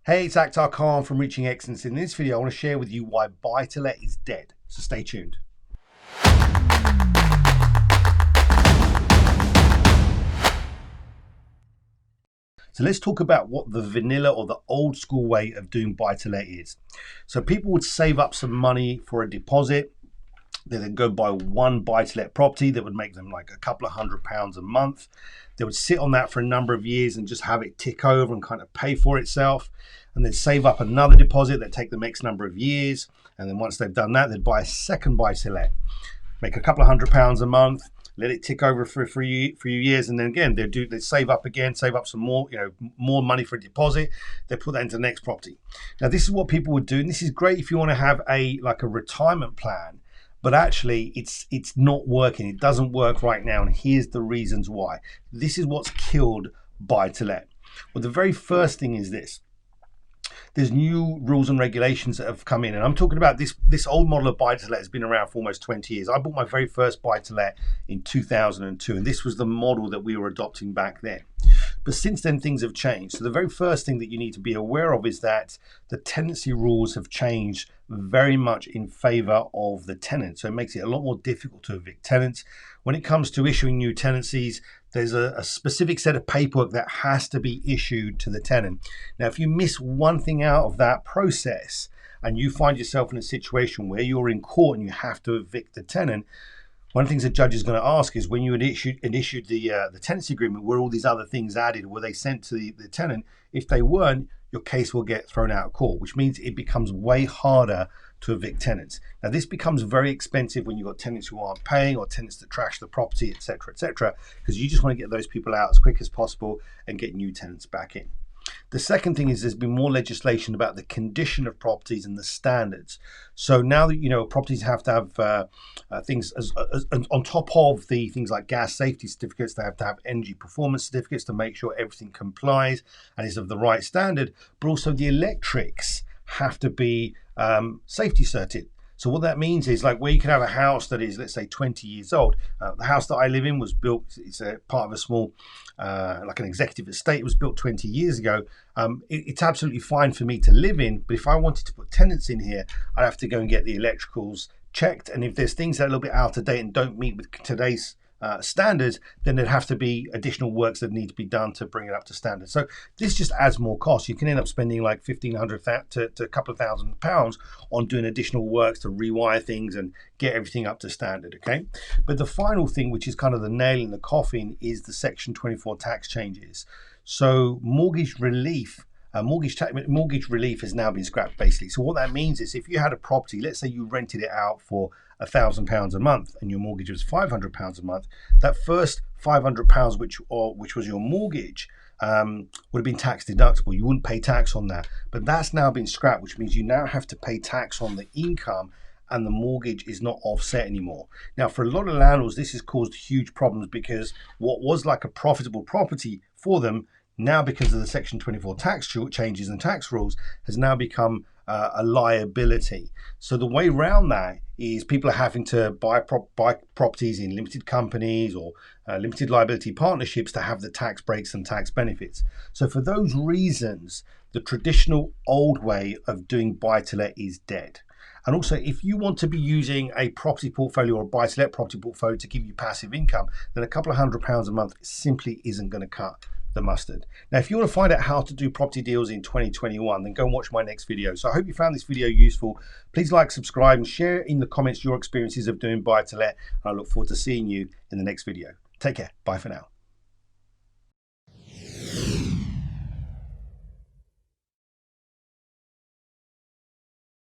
Hey, it's Akhtar Khan from Reaching Excellence. In this video, I want to share with you why buy-to-let is dead. So stay tuned. So let's talk about what the vanilla or the old school way of doing buy-to-let is. So people would save up some money for a deposit. They then go buy one buy-to-let property that would make them like a couple of £100 a month. They would sit on that for a number of years and just have it tick over and kind of pay for itself. And then save up another deposit that take the next number of years. And then once they've done that, they'd buy a second buy-to-let, make a couple of £100 a month, let it tick over for a few years, and then again they save up again, save up some more, more money for a deposit. They put that into the next property. Now this is what people would do, and this is great if you want to have a retirement plan. But actually, it's not working. It doesn't work right now, and here's the reasons why. This is what's killed buy-to-let. Well, the very first thing is this. There's new rules and regulations that have come in, and I'm talking about this old model of buy-to-let has been around for almost 20 years. I bought my very first buy-to-let in 2002, and this was the model that we were adopting back then. But since then, things have changed. So the very first thing that you need to be aware of is that the tenancy rules have changed very much in favor of the tenant. So it makes it a lot more difficult to evict tenants. When it comes to issuing new tenancies, there's a specific set of paperwork that has to be issued to the tenant. Now, if you miss one thing out of that process and you find yourself in a situation where you're in court and you have to evict the tenant, one of the things the judge is going to ask is, when you had issued the tenancy agreement, were all these other things added? Were they sent to the tenant? If they weren't, your case will get thrown out of court, which means it becomes way harder to evict tenants. Now, this becomes very expensive when you've got tenants who aren't paying or tenants that trash the property, etc., because you just want to get those people out as quick as possible and get new tenants back in. The second thing is there's been more legislation about the condition of properties and the standards. So now that properties have to have things on top of the things like gas safety certificates, they have to have energy performance certificates to make sure everything complies and is of the right standard. But also the electrics have to be safety certified. So what that means is, like, where you can have a house that is, let's say, 20 years old. The house that I live in was built, it's a part of a small, like an executive estate. It was built 20 years ago. It's absolutely fine for me to live in, but if I wanted to put tenants in here, I'd have to go and get the electricals checked. And if there's things that are a little bit out of date and don't meet with today's standards, then there'd have to be additional works that need to be done to bring it up to standard. So this just adds more cost. You can end up spending like £1,500 to a couple of £1,000 on doing additional works to rewire things and get everything up to standard. Okay, but the final thing, which is kind of the nail in the coffin, is the Section 24 tax changes. So mortgage relief has now been scrapped, basically. So what that means is, if you had a property, let's say you rented it out for £1,000 a month and your mortgage was £500 a month, that first £500 which was your mortgage would have been tax deductible. You wouldn't pay tax on that, but that's now been scrapped, which means you now have to pay tax on the income and the mortgage is not offset anymore. Now, for a lot of landlords, this has caused huge problems, because what was like a profitable property for them, now, because of the Section 24 tax changes and tax rules, has now become a liability. So the way around that is people are having to buy properties in limited companies or limited liability partnerships to have the tax breaks and tax benefits. So for those reasons, the traditional old way of doing buy-to-let is dead. And also, if you want to be using a property portfolio or a buy-to-let property portfolio to give you passive income, then a couple of £100 a month simply isn't going to cut the mustard. Now, if you want to find out how to do property deals in 2021, then go and watch my next video. So I hope you found this video useful. Please like, subscribe, and share in the comments your experiences of doing buy-to-let. And I look forward to seeing you in the next video. Take care. Bye for now.